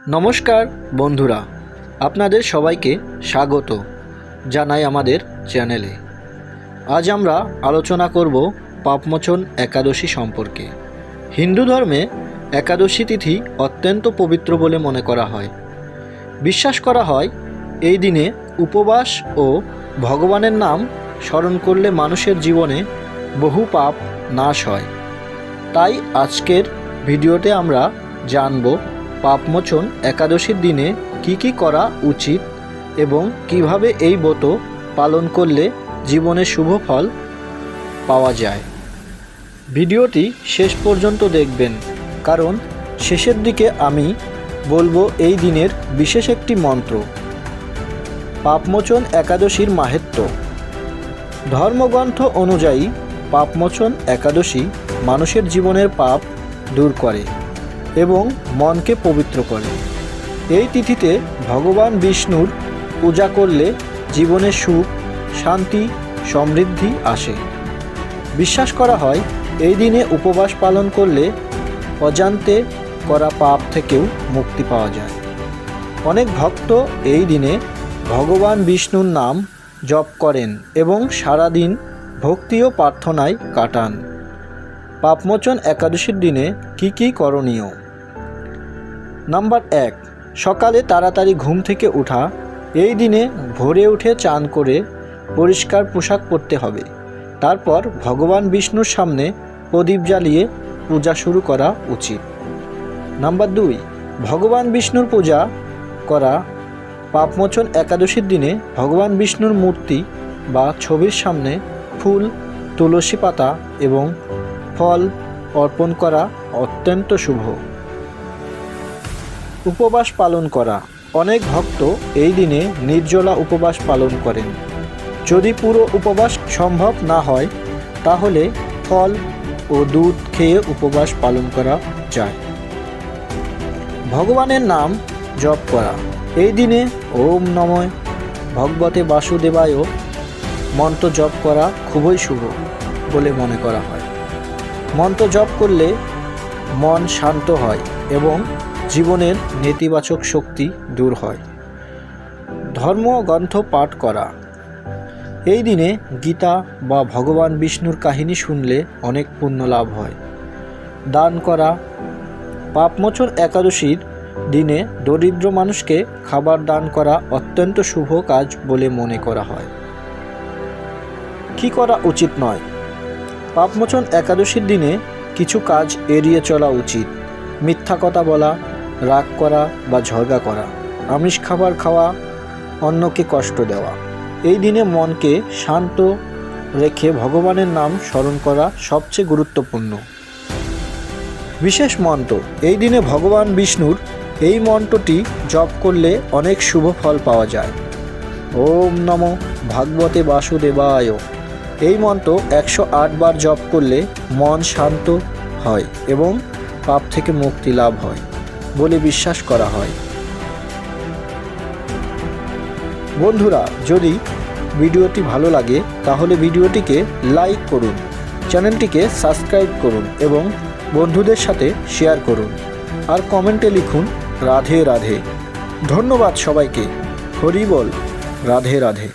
নমস্কার বন্ধুরা, আপনাদের সবাইকে স্বাগত জানাই আমাদের চ্যানেলে। আজ আমরা আলোচনা করব পাপমোচন একাদশী সম্পর্কে। হিন্দু ধর্মে একাদশী তিথি অত্যন্ত পবিত্র বলে মনে করা হয়। বিশ্বাস করা হয় এই দিনে উপবাস ও ভগবানের নাম স্মরণ করলে মানুষের জীবনে বহু পাপ নাশ হয়। তাই আজকের ভিডিওতে আমরা জানব পাপমোচন একাদশীর দিনে কি করা উচিত এবং কিভাবে এই ব্রত পালন করলে জীবনে শুভ ফল পাওয়া যায়। ভিডিওটি শেষ পর্যন্ত দেখবেন, কারণ শেষের দিকে আমি বলবো এই দিনের বিশেষ একটি মন্ত্র। পাপমোচন একাদশীর মাহাত্ম্য। ধর্মগ্রন্থ অনুযায়ী পাপমোচন একাদশী মানুষের জীবনের পাপ দূর করে এবং মনকে পবিত্র করে। এই তিথিতে ভগবান বিষ্ণুর পূজা করলে জীবনে সুখ, শান্তি, সমৃদ্ধি আসে। বিশ্বাস করা হয় এই দিনে উপবাস পালন করলে অজান্তে করা পাপ থেকেও মুক্তি পাওয়া যায়। অনেক ভক্ত এই দিনে ভগবান বিষ্ণুর নাম জপ করেন এবং সারাদিন ভক্তি ও প্রার্থনায় কাটান। পাপমোচন একাদশীর দিনে কি করণীয়? নাম্বার 1, সকালে তাড়াতাড়ি ঘুম থেকে ওঠা। এই দিনে ভোরে উঠে চান করে পরিষ্কার পোশাক পরতে হবে। তারপর ভগবান বিষ্ণুর সামনে প্রদীপ জ্বালিয়ে পূজা শুরু করা উচিত। নাম্বার 2, ভগবান বিষ্ণুর পূজা করা। পাপমোচন একাদশীর দিনে ভগবান বিষ্ণুর মূর্তি বা ছবির সামনে ফুল, তুলসী পাতা এবং ফল অর্পণ করা অত্যন্ত শুভ। উপবাস পালন করা। অনেক ভক্ত এই দিনে নির্জলা উপবাস পালন করেন। যদি পুরো উপবাস সম্ভব না হয় তাহলে ফল ও দুধ খেয়ে উপবাস পালন করা যায়। ভগবানের নাম জপ করা। এই দিনে ওম নমঃ ভগবতে বাসুদেবায় মন্ত্র জপ করা খুবই শুভ বলে মনে করা হয়। মন্ত্র জপ করলে মন শান্ত হয় এবং জীবনের নেতিবাচক শক্তি দূর হয়। ধর্মগ্রন্থ পাঠ করা। এই দিনে গীতা বা ভগবান বিষ্ণুর কাহিনী শুনলে অনেক পুণ্য লাভ হয়। দান করা। পাপমোচন একাদশীর দিনে দরিদ্র মানুষকে খাবার দান করা অত্যন্ত শুভ কাজ বলে মনে করা হয়। কি করা উচিত নয়? পাপমোচন একাদশীর দিনে কিছু কাজ এড়িয়ে চলা উচিত। মিথ্যা কথা বলা, রাগ করা বা ঝগড়া করা, আমিষ খাবার খাওয়া, অন্যকে কষ্ট দেওয়া। এই দিনে মনকে শান্ত রেখে ভগবানের নাম স্মরণ করা সবচেয়ে গুরুত্বপূর্ণ। বিশেষ মন্ত্র। এই দিনে ভগবান বিষ্ণুর এই মন্ত্রটি জপ করলে অনেক শুভ ফল পাওয়া যায়। ওম নমঃ ভগবতে বাসুদেবায়। এই মন্ত্র 108 বার জপ করলে মন শান্ত হয় এবং পাপ থেকে মুক্তি লাভ হয় বলে বিশ্বাস করা হয়। বন্ধুরা, যদি ভিডিওটি ভালো লাগে তাহলে ভিডিওটিকে লাইক করুন, চ্যানেলটিকে সাবস্ক্রাইব করুন এবং বন্ধুদের সাথে শেয়ার করুন আর কমেন্টে লিখুন রাধে রাধে। ধন্যবাদ সবাইকে। হরি বল। রাধে রাধে।